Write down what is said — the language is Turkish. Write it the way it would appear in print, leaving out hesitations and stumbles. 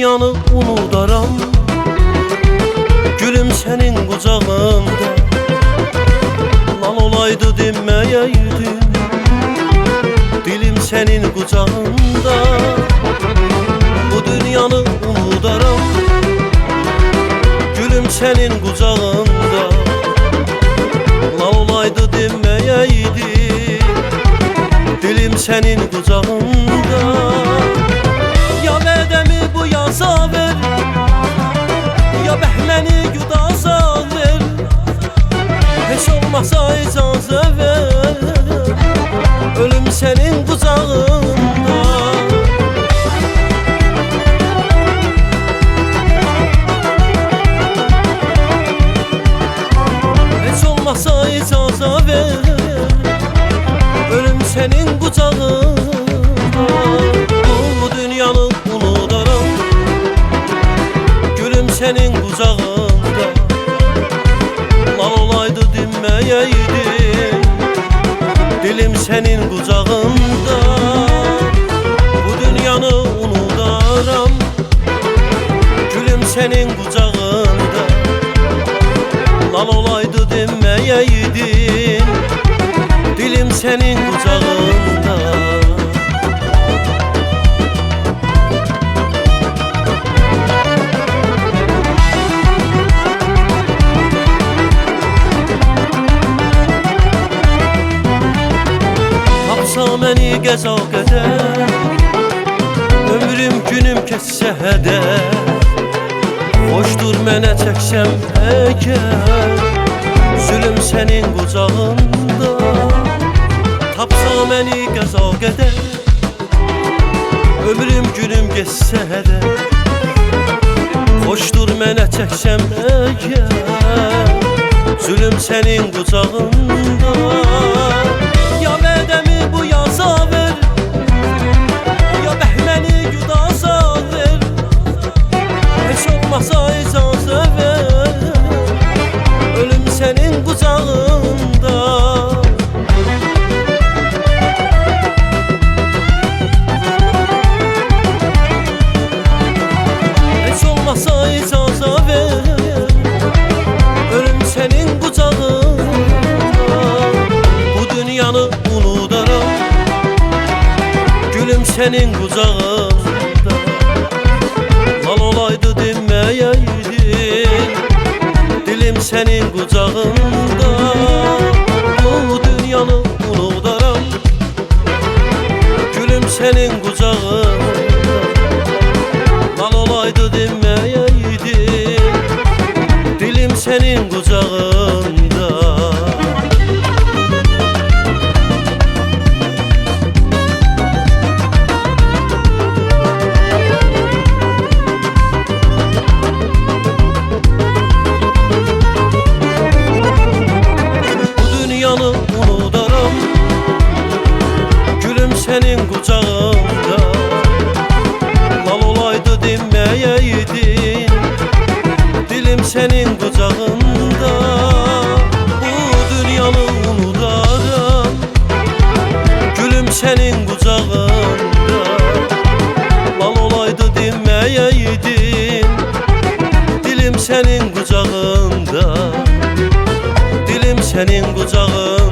dünyanı unudaram, gülüm senin kucağında. Lan olaydı demeyeydin, dilim senin kucağında. Bu dünyanı unudaram, gülüm senin kucağında. Lan olaydı demeyeydin, dilim senin kucağında. Ya bedemi bu yaza ver, ya behleni yudaza ver. Hiç olmazsa icazə ver, ölüm senin kucağında. Hiç olmazsa icazə ver, ölüm senin kucağında. Bu dünyanı unudaram, gülüm senin kucağında. Lan olaydı demeyeydin, dilim senin kucağında. Bu dünyanı unudaram, gülüm senin kucağında. Lan olaydı demeyeydin, dilim senin kucağında. Tapsa məni qəza qədər, ömrüm günüm keçsə hədər. Xoşdur mənə çəksəm əgər, zülüm sənin qucağında. Tapsa məni qəza qədər, ömrüm günüm keçsə hədər. Xoşdur mənə çəksəm əgər, zülüm sənin qucağında. Ya bədəmi bu yaza ver, ya bəhləni yudaza ver. Heç olmasa icazə ver, ölüm sənin qucağında. Heç olmasa icazə ver, ölüm sənin qucağında. Bu dünyanı unudaram, gülüm senin kucağında. Lan olaydı demeyeydin, dilim senin kucağında. Bu dünyanı unudaram, gülüm senin kucağında. Lan olaydı demeyeydin, dilim senin kucağında. Unudaram, gülüm senin kucağında. Lan olaydı demeyeydin, dilim senin kucağında. Bu dünyanı unudaram, gülüm senin kucağında. Lan olaydı demeyeydin, dilim senin kucağında. Dilim senin kucağında.